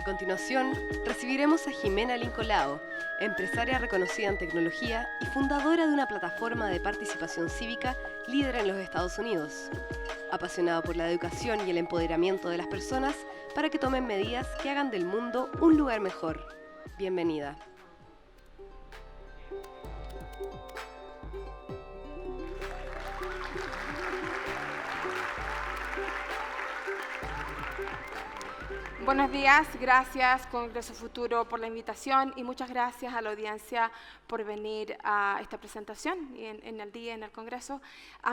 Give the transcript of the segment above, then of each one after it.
A continuación, recibiremos a Jimena Lincolao, empresaria reconocida en tecnología y fundadora de una plataforma de participación cívica líder en los Estados Unidos. Apasionada por la educación y el empoderamiento de las personas para que tomen medidas que hagan del mundo un lugar mejor. Bienvenida. Buenos días, gracias Congreso Futuro por la invitación y muchas gracias a la audiencia por venir a esta presentación en el día en el Congreso.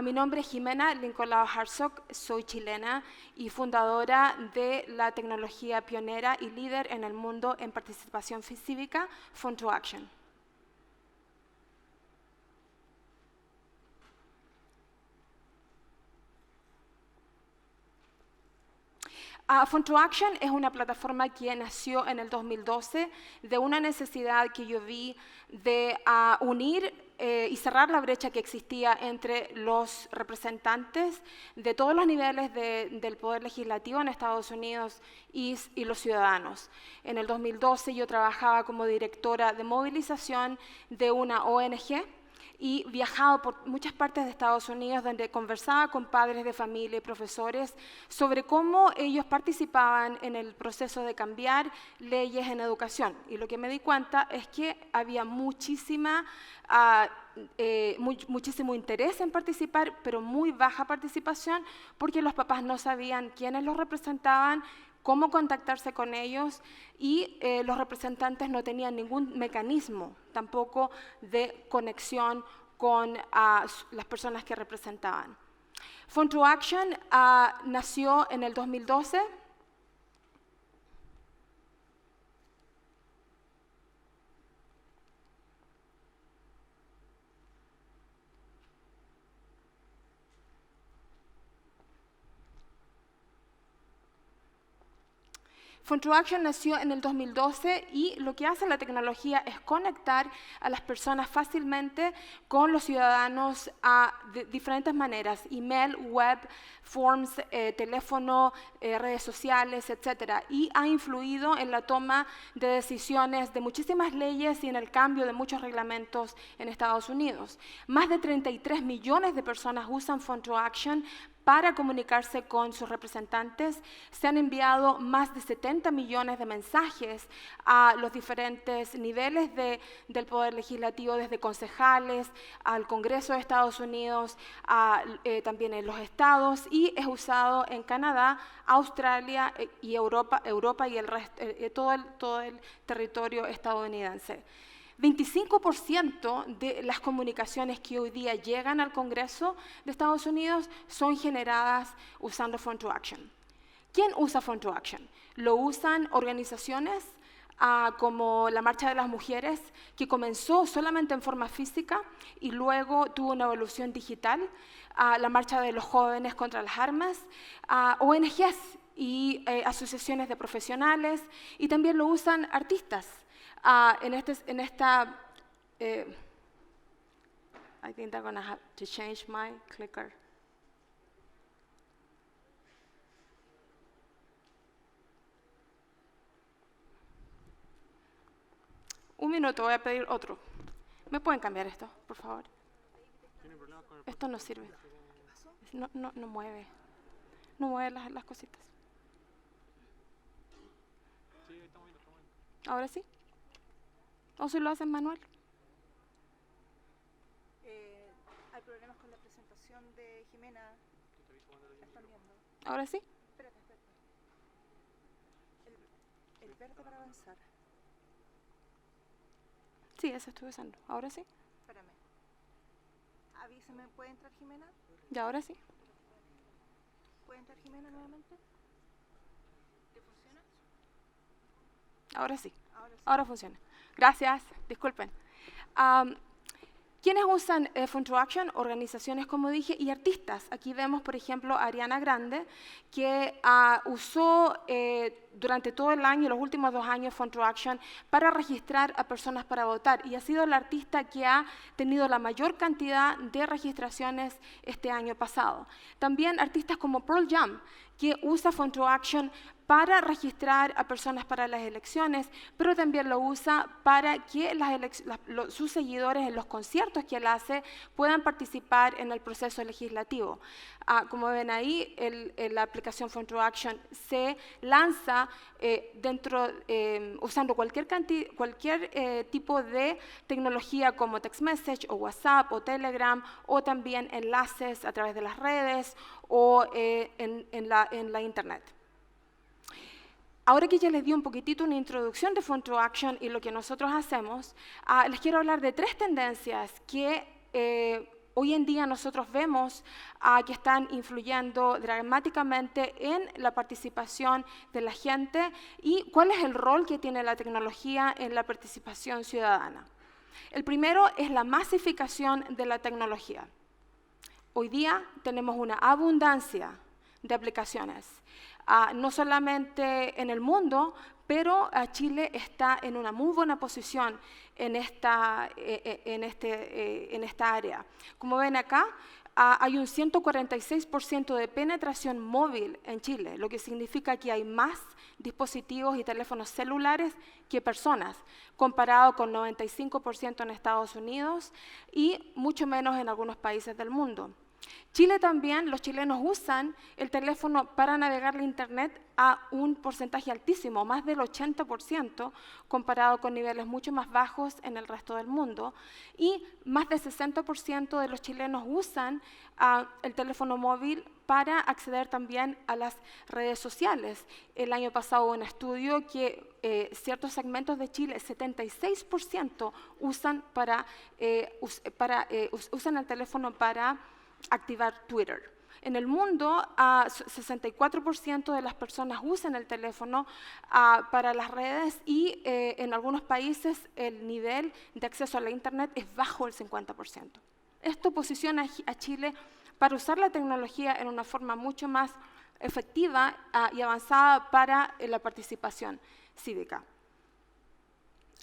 Mi nombre es Jimena Lincolao Hartzog, soy chilena y fundadora de la tecnología pionera y líder en el mundo en participación cívica, Phone2Action. Phone2Action es una plataforma que nació en el 2012 de una necesidad que yo vi de unir y cerrar la brecha que existía entre los representantes de todos los niveles del poder legislativo en Estados Unidos y los ciudadanos. En el 2012 yo trabajaba como directora de movilización de una ONG y viajado por muchas partes de Estados Unidos donde conversaba con padres de familia y profesores sobre cómo ellos participaban en el proceso de cambiar leyes en educación. Y lo que me di cuenta es que había muchísimo interés en participar, pero muy baja participación porque los papás no sabían quiénes los representaban, cómo contactarse con ellos y los representantes no tenían ningún mecanismo tampoco de conexión con las personas que representaban. Phone2Action nació en el 2012. Phone2Action nació en el 2012 y lo que hace la tecnología es conectar a las personas fácilmente con los ciudadanos de diferentes maneras, email, web, forms, teléfono, redes sociales, etc. Y ha influido en la toma de decisiones de muchísimas leyes y en el cambio de muchos reglamentos en Estados Unidos. Más de 33 millones de personas usan Phone2Action para comunicarse con sus representantes. Se han enviado más de 70 millones de mensajes a los diferentes niveles del Poder Legislativo, desde concejales al Congreso de Estados Unidos, también en los estados, y es usado en Canadá, Australia y Europa y el resto, todo el territorio estadounidense. 25% de las comunicaciones que hoy día llegan al Congreso de Estados Unidos son generadas usando Phone2Action. ¿Quién usa Phone2Action? Lo usan organizaciones como la Marcha de las Mujeres, que comenzó solamente en forma física y luego tuvo una evolución digital, la Marcha de los Jóvenes contra las Armas, ONGs y asociaciones de profesionales, y también lo usan artistas. I think they're going to have to change my clicker. Un minuto, voy a pedir otro. ¿Me pueden cambiar esto, por favor? Esto no sirve. No mueve. No mueve las cositas. ¿Ahora sí? ¿O si lo hacen manual? Hay problemas con la presentación de Jimena. ¿Están viendo? ¿Ahora sí? Espérate. El verde para avanzar. Sí, eso estuve usando. ¿Ahora sí? Espérame. Avísame, ¿puede entrar Jimena? ¿Ya ahora sí? ¿Puede entrar Jimena nuevamente? ¿Te funciona? Ahora sí. Ahora sí. Ahora funciona. Gracias. Disculpen. ¿Quiénes usan Phone2Action? Organizaciones, como dije, y artistas. Aquí vemos, por ejemplo, a Ariana Grande, que usó durante todo el año, los últimos 2 años, Phone2Action para registrar a personas para votar. Y ha sido la artista que ha tenido la mayor cantidad de registraciones este año pasado. También artistas como Pearl Jam, que usa Phone2Action para registrar a personas para las elecciones, pero también lo usa para que sus seguidores en los conciertos que él hace puedan participar en el proceso legislativo. Como ven ahí, la aplicación Phone to Action se lanza usando cualquier tipo de tecnología como text message o WhatsApp o Telegram, o también enlaces a través de las redes o en la Internet. Ahora que ya les di un poquitito una introducción de Phone to Action y lo que nosotros hacemos, les quiero hablar de 3 tendencias que hoy en día nosotros vemos que están influyendo dramáticamente en la participación de la gente y cuál es el rol que tiene la tecnología en la participación ciudadana. El primero es la masificación de la tecnología. Hoy día tenemos una abundancia de aplicaciones, no solamente en el mundo, pero Chile está en una muy buena posición en esta área. Como ven acá, hay un 146% de penetración móvil en Chile, lo que significa que hay más dispositivos y teléfonos celulares que personas, comparado con 95% en Estados Unidos y mucho menos en algunos países del mundo. Chile también, los chilenos usan el teléfono para navegar la Internet a un porcentaje altísimo, más del 80%, comparado con niveles mucho más bajos en el resto del mundo. Y más del 60% de los chilenos usan el teléfono móvil para acceder también a las redes sociales. El año pasado hubo un estudio que ciertos segmentos de Chile, 76%, usan el teléfono para activar Twitter. En el mundo, 64% de las personas usan el teléfono para las redes y en algunos países el nivel de acceso a la Internet es bajo el 50%. Esto posiciona a Chile para usar la tecnología en una forma mucho más efectiva y avanzada para la participación cívica.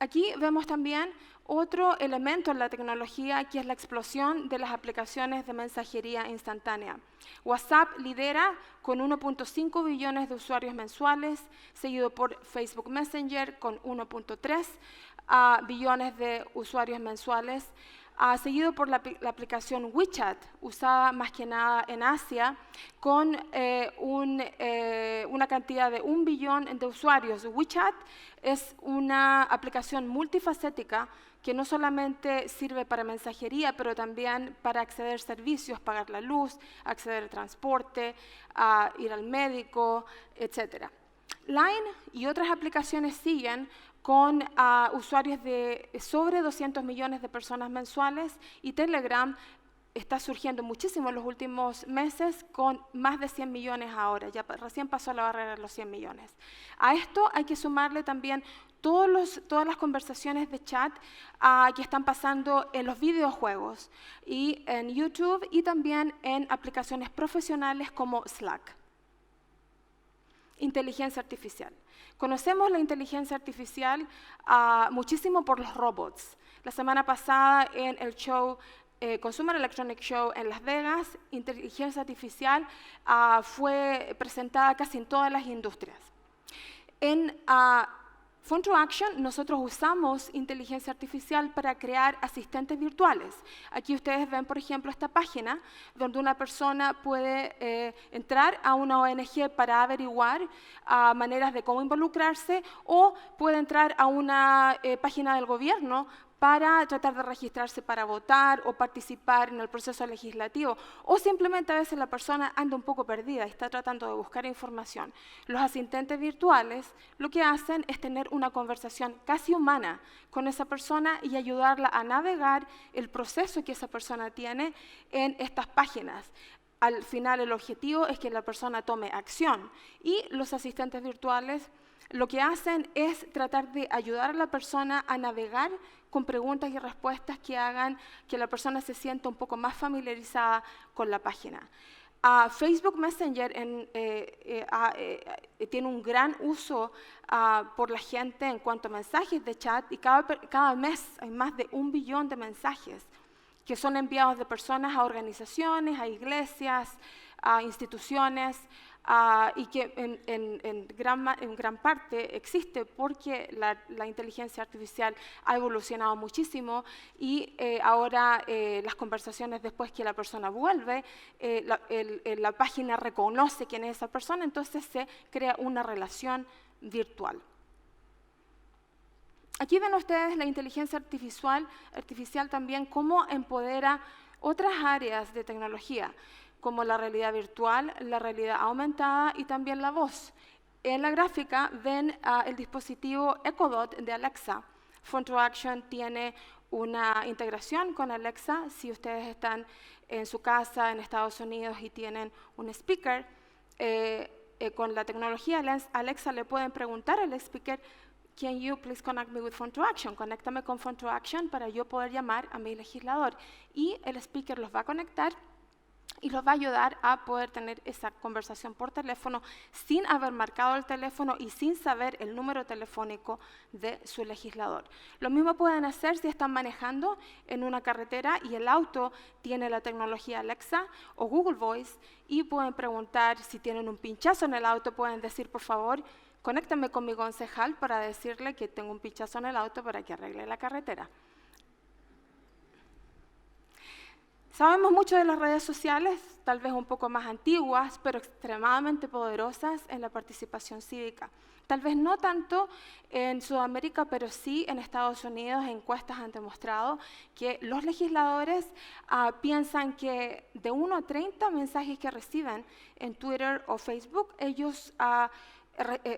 Aquí vemos también otro elemento en la tecnología, que es la explosión de las aplicaciones de mensajería instantánea. WhatsApp lidera con 1.5 billones de usuarios mensuales, seguido por Facebook Messenger con 1.3 billones de usuarios mensuales, seguido por la aplicación WeChat, usada más que nada en Asia, con una cantidad de 1 billón de usuarios. WeChat es una aplicación multifacética que no solamente sirve para mensajería, pero también para acceder a servicios, pagar la luz, acceder al transporte, ir al médico, etc. Line y otras aplicaciones siguen con usuarios de sobre 200 millones de personas mensuales, y Telegram está surgiendo muchísimo en los últimos meses con más de 100 millones ahora, ya recién pasó la barrera de los 100 millones. A esto hay que sumarle también todas las conversaciones de chat que están pasando en los videojuegos y en YouTube y también en aplicaciones profesionales como Slack. Inteligencia artificial. Conocemos la inteligencia artificial muchísimo por los robots. La semana pasada en el show Consumer Electronic Show en Las Vegas, inteligencia artificial fue presentada casi en todas las industrias. En Phone to Action nosotros usamos inteligencia artificial para crear asistentes virtuales. Aquí ustedes ven, por ejemplo, esta página donde una persona puede entrar a una ONG para averiguar maneras de cómo involucrarse, o puede entrar a una página del gobierno para tratar de registrarse para votar o participar en el proceso legislativo, o simplemente a veces la persona anda un poco perdida y está tratando de buscar información. Los asistentes virtuales lo que hacen es tener una conversación casi humana con esa persona y ayudarla a navegar el proceso que esa persona tiene en estas páginas. Al final el objetivo es que la persona tome acción, y los asistentes virtuales lo que hacen es tratar de ayudar a la persona a navegar con preguntas y respuestas que hagan que la persona se sienta un poco más familiarizada con la página. Facebook Messenger tiene un gran uso por la gente en cuanto a mensajes de chat, y cada mes hay más de 1 billón de mensajes que son enviados de personas a organizaciones, a iglesias, a instituciones, y que en gran parte existe porque la inteligencia artificial ha evolucionado muchísimo y ahora las conversaciones después que la persona vuelve, la página reconoce quién es esa persona, entonces se crea una relación virtual. Aquí ven ustedes la inteligencia artificial también cómo empodera otras áreas de tecnología, como la realidad virtual, la realidad aumentada y también la voz. En la gráfica ven el dispositivo Echo Dot de Alexa. Phone2Action tiene una integración con Alexa. Si ustedes están en su casa en Estados Unidos y tienen un speaker, con la tecnología Alexa le pueden preguntar al speaker, "Can you please connect me with Phone2Action?" Conéctame con Phone2Action para yo poder llamar a mi legislador. Y el speaker los va a conectar y los va a ayudar a poder tener esa conversación por teléfono sin haber marcado el teléfono y sin saber el número telefónico de su legislador. Lo mismo pueden hacer si están manejando en una carretera y el auto tiene la tecnología Alexa o Google Voice y pueden preguntar si tienen un pinchazo en el auto, pueden decir, por favor, conéctame con mi concejal para decirle que tengo un pinchazo en el auto para que arregle la carretera. Sabemos mucho de las redes sociales, tal vez un poco más antiguas, pero extremadamente poderosas en la participación cívica. Tal vez no tanto en Sudamérica, pero sí en Estados Unidos. Encuestas han demostrado que los legisladores piensan que de 1 a 30 mensajes que reciben en Twitter o Facebook, ellos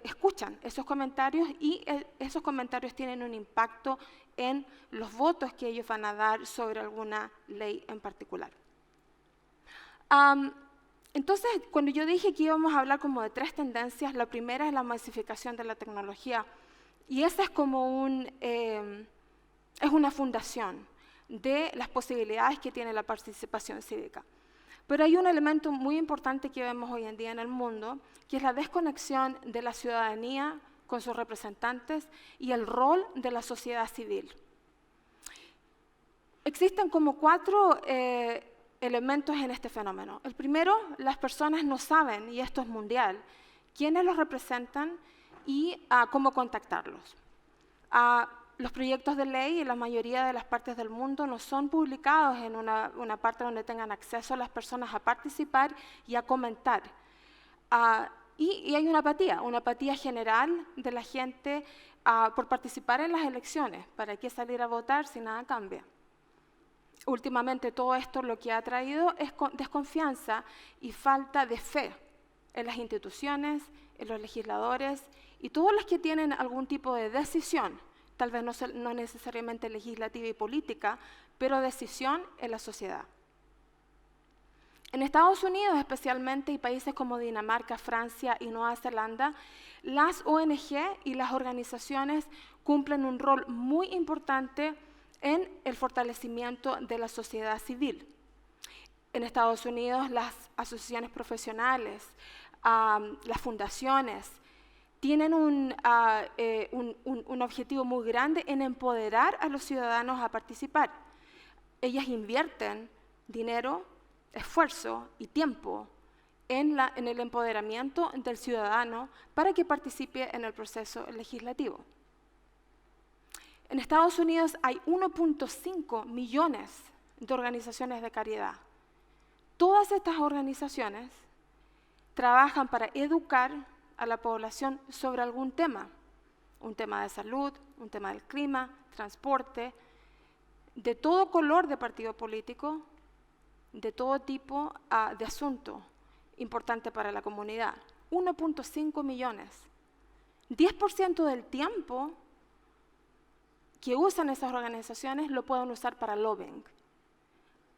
escuchan esos comentarios y esos comentarios tienen un impacto en los votos que ellos van a dar sobre alguna ley en particular. Entonces, cuando yo dije que íbamos a hablar como de 3 tendencias, la primera es la masificación de la tecnología, y esa es como es una fundación de las posibilidades que tiene la participación cívica. Pero hay un elemento muy importante que vemos hoy en día en el mundo, que es la desconexión de la ciudadanía con sus representantes y el rol de la sociedad civil. Existen como 4 elementos en este fenómeno. El primero, las personas no saben, y esto es mundial, quiénes los representan y cómo contactarlos. Los proyectos de ley en la mayoría de las partes del mundo no son publicados en una parte donde tengan acceso las personas a participar y a comentar. Y hay una apatía general de la gente por participar en las elecciones. ¿Para qué salir a votar si nada cambia? Últimamente todo esto lo que ha traído es desconfianza y falta de fe en las instituciones, en los legisladores y todos los que tienen algún tipo de decisión, tal vez no necesariamente legislativa y política, pero decisión en la sociedad. En Estados Unidos especialmente y países como Dinamarca, Francia y Nueva Zelanda, las ONG y las organizaciones cumplen un rol muy importante en el fortalecimiento de la sociedad civil. En Estados Unidos las asociaciones profesionales, las fundaciones, tienen un objetivo muy grande en empoderar a los ciudadanos a participar. Ellas invierten dinero, esfuerzo y tiempo en el empoderamiento del ciudadano para que participe en el proceso legislativo. En Estados Unidos hay 1.5 millones de organizaciones de caridad. Todas estas organizaciones trabajan para educar a la población sobre algún tema, un tema de salud, un tema del clima, transporte, de todo color de partido político, de todo tipo de asunto importante para la comunidad. 1.5 millones. 10% del tiempo que usan esas organizaciones lo pueden usar para lobbying.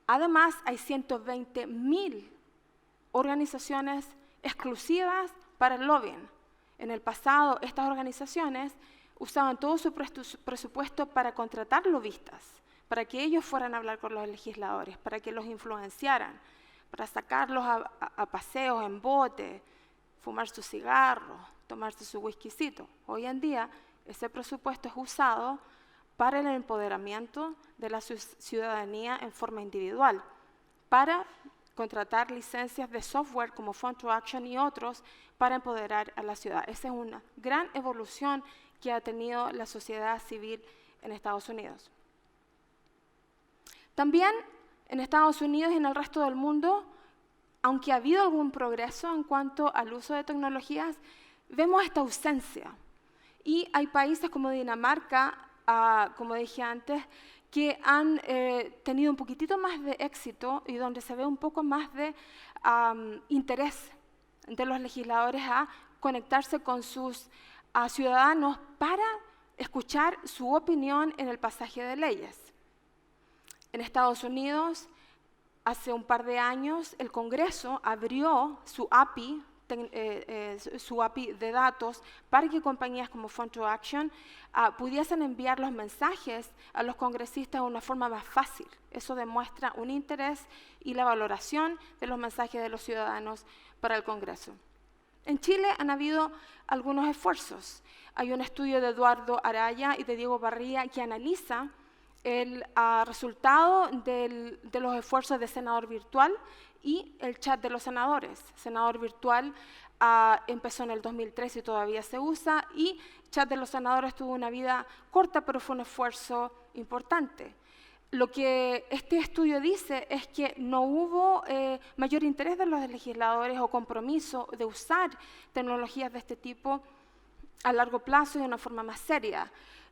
Además, hay 120.000 organizaciones exclusivas para el lobbying. En el pasado, estas organizaciones usaban todo su presupuesto para contratar lobistas, para que ellos fueran a hablar con los legisladores, para que los influenciaran, para sacarlos a paseos en bote, fumar su cigarro, tomarse su whiskycito. Hoy en día, ese presupuesto es usado para el empoderamiento de la ciudadanía en forma individual, para contratar licencias de software como Phone2Action y otros para empoderar a la ciudad. Esa es una gran evolución que ha tenido la sociedad civil en Estados Unidos. También en Estados Unidos y en el resto del mundo, aunque ha habido algún progreso en cuanto al uso de tecnologías, vemos esta ausencia. Y hay países como Dinamarca, como dije antes, que han tenido un poquitito más de éxito y donde se ve un poco más de interés de los legisladores a conectarse con sus ciudadanos para escuchar su opinión en el pasaje de leyes. En Estados Unidos, hace un par de años, el Congreso abrió su API de datos para que compañías como Phone2Action pudiesen enviar los mensajes a los congresistas de una forma más fácil. Eso demuestra un interés y la valoración de los mensajes de los ciudadanos para el Congreso. En Chile han habido algunos esfuerzos. Hay un estudio de Eduardo Araya y de Diego Barría que analiza el resultado de los esfuerzos de Senador Virtual y el chat de los senadores. Senador Virtual empezó en el 2003 y todavía se usa, y chat de los senadores tuvo una vida corta, pero fue un esfuerzo importante. Lo que este estudio dice es que no hubo mayor interés de los legisladores o compromiso de usar tecnologías de este tipo a largo plazo y de una forma más seria.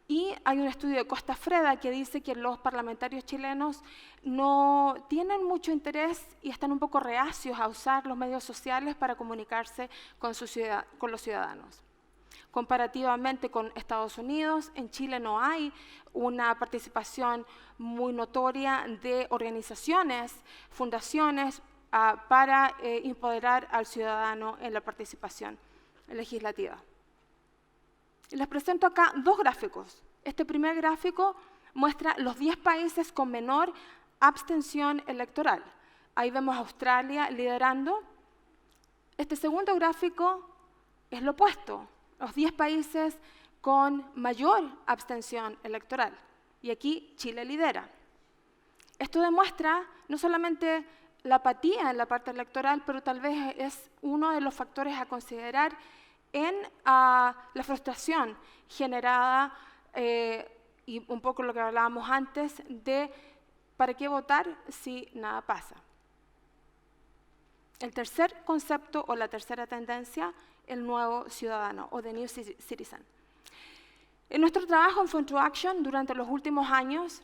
Y hay un estudio de Costa Freda que dice que los parlamentarios chilenos no tienen mucho interés y están un poco reacios a usar los medios sociales para comunicarse con los ciudadanos. Comparativamente con Estados Unidos, en Chile no hay una participación muy notoria de organizaciones, fundaciones, para empoderar al ciudadano en la participación legislativa. Les presento acá dos gráficos. Este primer gráfico muestra los 10 países con menor abstención electoral. Ahí vemos a Australia liderando. Este segundo gráfico es lo opuesto, los 10 países con mayor abstención electoral. Y aquí Chile lidera. Esto demuestra no solamente la apatía en la parte electoral, pero tal vez es uno de los factores a considerar en la frustración generada y un poco lo que hablábamos antes de ¿para qué votar si nada pasa? El tercer concepto o la tercera tendencia, el nuevo ciudadano o the new citizen. En nuestro trabajo en Phone2Action durante los últimos años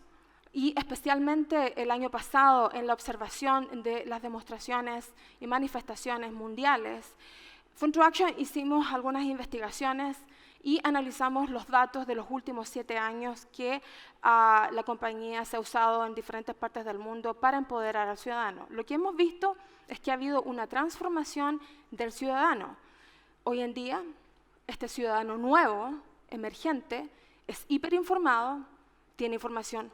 y especialmente el año pasado en la observación de las demostraciones y manifestaciones mundiales, Phone2Action hicimos algunas investigaciones y analizamos los datos de los últimos 7 años que la compañía se ha usado en diferentes partes del mundo para empoderar al ciudadano. Lo que hemos visto es que ha habido una transformación del ciudadano. Hoy en día, este ciudadano nuevo, emergente, es hiperinformado, tiene información,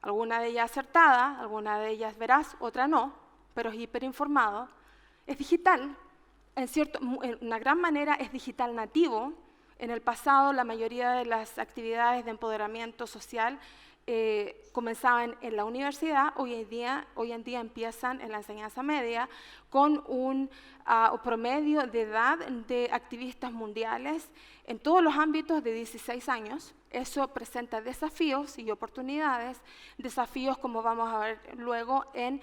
alguna de ellas acertada, alguna de ellas veraz, otra no, pero es hiperinformado, es digital. En una gran manera es digital nativo. En el pasado, la mayoría de las actividades de empoderamiento social comenzaban en la universidad, hoy en día empiezan en la enseñanza media, con un promedio de edad de activistas mundiales en todos los ámbitos de 16 años. Eso presenta desafíos y oportunidades, desafíos como vamos a ver luego en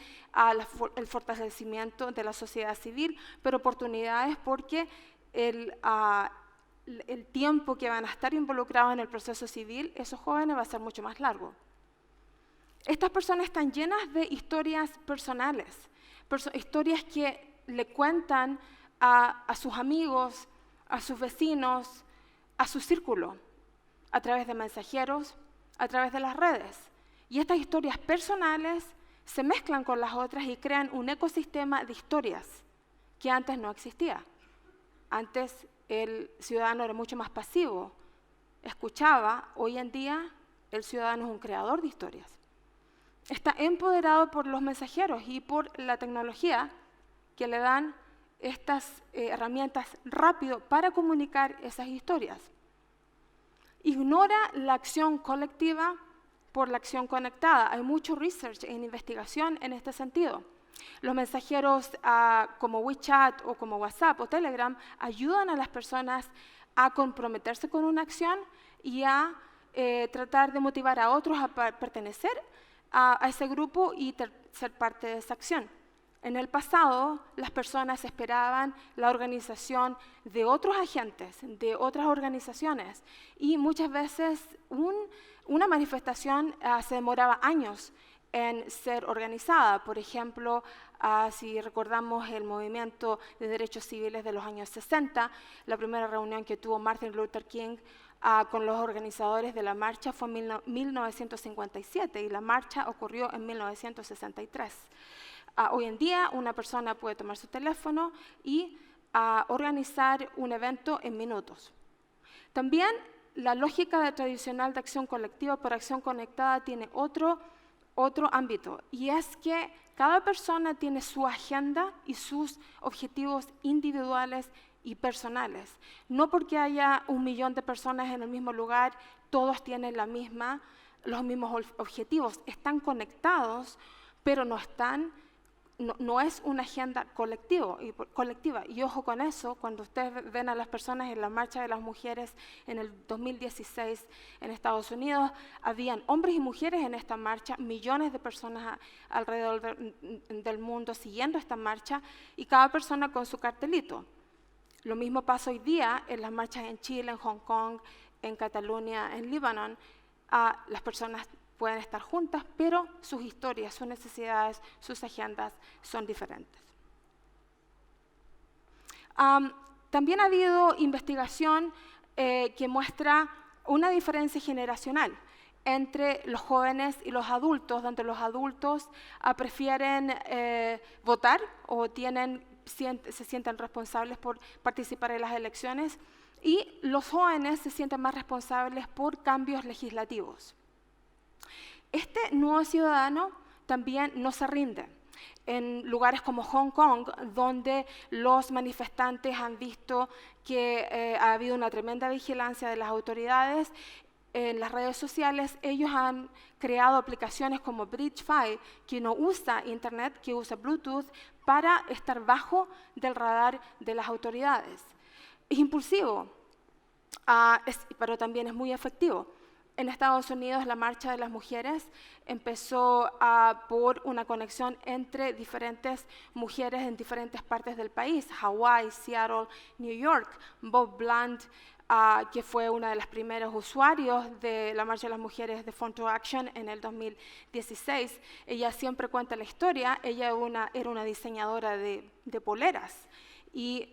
el fortalecimiento de la sociedad civil, pero oportunidades porque el tiempo que van a estar involucrados en el proceso civil, esos jóvenes va a ser mucho más largo. Estas personas están llenas de historias personales, historias que le cuentan a sus amigos, a sus vecinos, a su círculo, a través de mensajeros, a través de las redes. Y estas historias personales se mezclan con las otras y crean un ecosistema de historias que antes no existía. Antes el ciudadano era mucho más pasivo, escuchaba. Hoy en día el ciudadano es un creador de historias. Está empoderado por los mensajeros y por la tecnología que le dan estas herramientas rápido para comunicar esas historias. Ignora la acción colectiva por la acción conectada. Hay mucho research e investigación en este sentido. Los mensajeros como WeChat o como WhatsApp o Telegram ayudan a las personas a comprometerse con una acción y a tratar de motivar a otros a pertenecer a ese grupo y ser parte de esa acción. En el pasado, las personas esperaban la organización de otros agentes, de otras organizaciones, y muchas veces una manifestación se demoraba años en ser organizada. Por ejemplo, si recordamos el movimiento de derechos civiles de los años 60, la primera reunión que tuvo Martin Luther King con los organizadores de la marcha fue en 1957 y la marcha ocurrió en 1963. Hoy en día una persona puede tomar su teléfono y organizar un evento en minutos. También la lógica tradicional de acción colectiva por acción conectada tiene otro ámbito, y es que cada persona tiene su agenda y sus objetivos individuales y personales. No porque haya 1 millón de personas en el mismo lugar, todos tienen los mismos objetivos. Están conectados, pero no es una agenda colectiva. Y ojo con eso, cuando ustedes ven a las personas en la marcha de las mujeres en el 2016 en Estados Unidos, habían hombres y mujeres en esta marcha, millones de personas alrededor del mundo siguiendo esta marcha, y cada persona con su cartelito. Lo mismo pasa hoy día en las marchas en Chile, en Hong Kong, en Cataluña, en Líbano. Las personas pueden estar juntas, pero sus historias, sus necesidades, sus agendas son diferentes. También ha habido investigación que muestra una diferencia generacional entre los jóvenes y los adultos, donde los adultos prefieren votar o se sienten responsables por participar en las elecciones, y los jóvenes se sienten más responsables por cambios legislativos. Este nuevo ciudadano también no se rinde. En lugares como Hong Kong, donde los manifestantes han visto que ha habido una tremenda vigilancia de las autoridades, en las redes sociales ellos han creado aplicaciones como Bridge-Fi, que no usa Internet, que usa Bluetooth, para estar bajo del radar de las autoridades. Es impulsivo, pero también es muy efectivo. En Estados Unidos, la marcha de las mujeres empezó por una conexión entre diferentes mujeres en diferentes partes del país: Hawái, Seattle, New York. Bob Blunt, que fue una de las primeros usuarios de la marcha de las mujeres de Phone to Action en el 2016, ella siempre cuenta la historia. Ella era una diseñadora de poleras y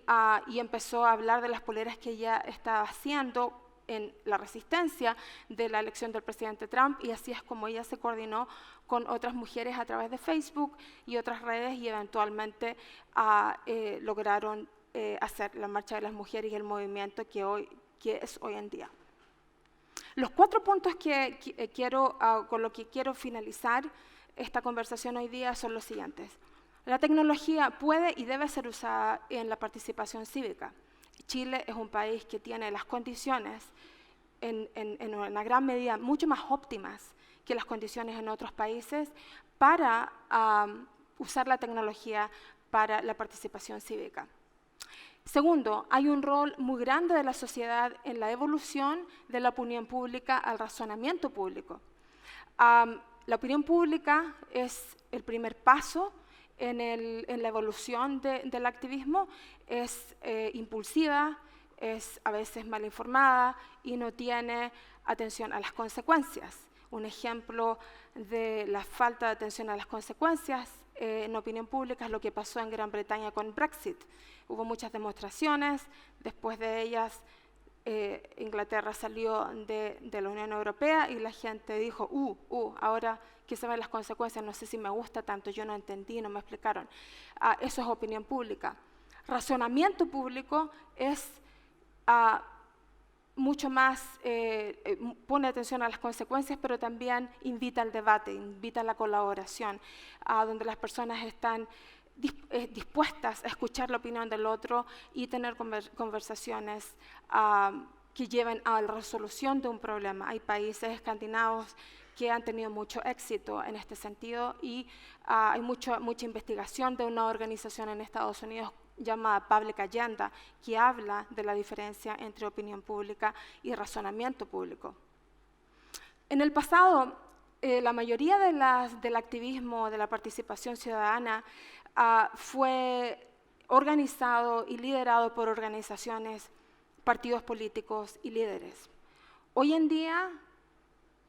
empezó a hablar de las poleras que ella estaba haciendo en la resistencia de la elección del presidente Trump, y así es como ella se coordinó con otras mujeres a través de Facebook y otras redes, y eventualmente lograron hacer la marcha de las mujeres y el movimiento que es hoy en día. Los 4 puntos con los que quiero finalizar esta conversación hoy día son los siguientes. La tecnología puede y debe ser usada en la participación cívica. Chile es un país que tiene las condiciones en una gran medida mucho más óptimas que las condiciones en otros países para usar la tecnología para la participación cívica. Segundo, hay un rol muy grande de la sociedad en la evolución de la opinión pública al razonamiento público. La opinión pública es el primer paso en la evolución del activismo. Es impulsiva, es a veces mal informada y no tiene atención a las consecuencias. Un ejemplo de la falta de atención a las consecuencias en opinión pública es lo que pasó en Gran Bretaña con Brexit. Hubo muchas demostraciones, después de ellas Inglaterra salió de la Unión Europea y la gente dijo, ahora que se ven las consecuencias, no sé si me gusta tanto, yo no entendí, no me explicaron. Eso es opinión pública. Razonamiento público es mucho más, pone atención a las consecuencias, pero también invita al debate, invita a la colaboración, donde las personas están dispuestas a escuchar la opinión del otro y tener conversaciones que lleven a la resolución de un problema. Hay países escandinavos que han tenido mucho éxito en este sentido y hay mucha investigación de una organización en Estados Unidos llamada Public Agenda, que habla de la diferencia entre opinión pública y razonamiento público. En el pasado, la mayoría del activismo, de la participación ciudadana, fue organizado y liderado por organizaciones, partidos políticos y líderes. Hoy en día,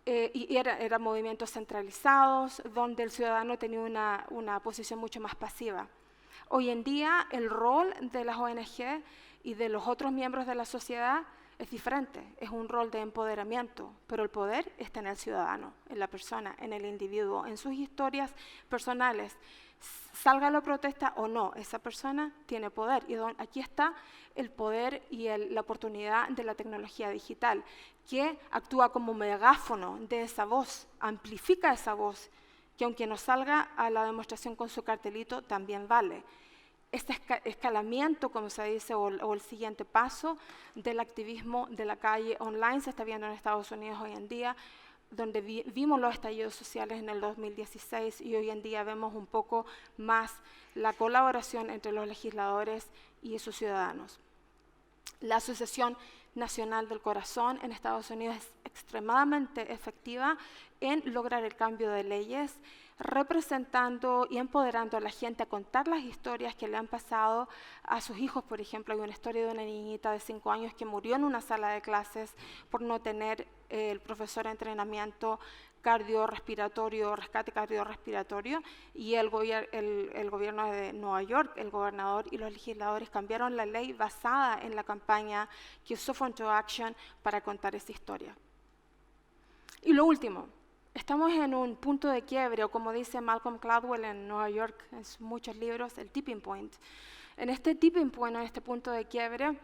eran movimientos centralizados, donde el ciudadano tenía una posición mucho más pasiva. Hoy en día, el rol de las ONG y de los otros miembros de la sociedad es diferente, es un rol de empoderamiento, pero el poder está en el ciudadano, en la persona, en el individuo, en sus historias personales. Salga la protesta o no, esa persona tiene poder. Y aquí está el poder y la oportunidad de la tecnología digital, que actúa como megáfono de esa voz, amplifica esa voz, que aunque no salga a la demostración con su cartelito, también vale. Este escalamiento, como se dice, o el siguiente paso del activismo de la calle online se está viendo en Estados Unidos hoy en día, donde vimos los estallidos sociales en el 2016 y hoy en día vemos un poco más la colaboración entre los legisladores y sus ciudadanos. La Asociación Nacional del Corazón en Estados Unidos es extremadamente efectiva en lograr el cambio de leyes, representando y empoderando a la gente a contar las historias que le han pasado a sus hijos. Por ejemplo, hay una historia de una niñita de 5 años que murió en una sala de clases por no tener el profesor de entrenamiento cardiorrespiratorio, rescate cardiorrespiratorio, y el gobierno de Nueva York, el gobernador y los legisladores cambiaron la ley basada en la campaña que usó Phone to Action para contar esa historia. Y lo último, estamos en un punto de quiebre, o como dice Malcolm Gladwell en Nueva York, en muchos libros, el tipping point. En este tipping point, en este punto de quiebre,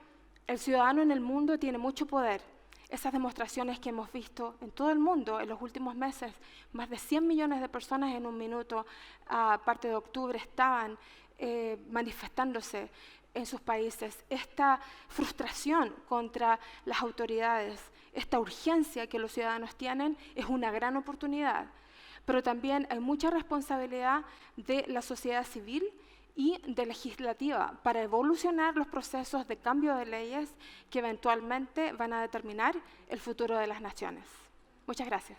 el ciudadano en el mundo tiene mucho poder. Esas demostraciones que hemos visto en todo el mundo en los últimos meses, más de 100 millones de personas en un minuto, a parte de octubre, estaban manifestándose en sus países. Esta frustración contra las autoridades, esta urgencia que los ciudadanos tienen, es una gran oportunidad. Pero también hay mucha responsabilidad de la sociedad civil y de legislativa para evolucionar los procesos de cambio de leyes que eventualmente van a determinar el futuro de las naciones. Muchas gracias.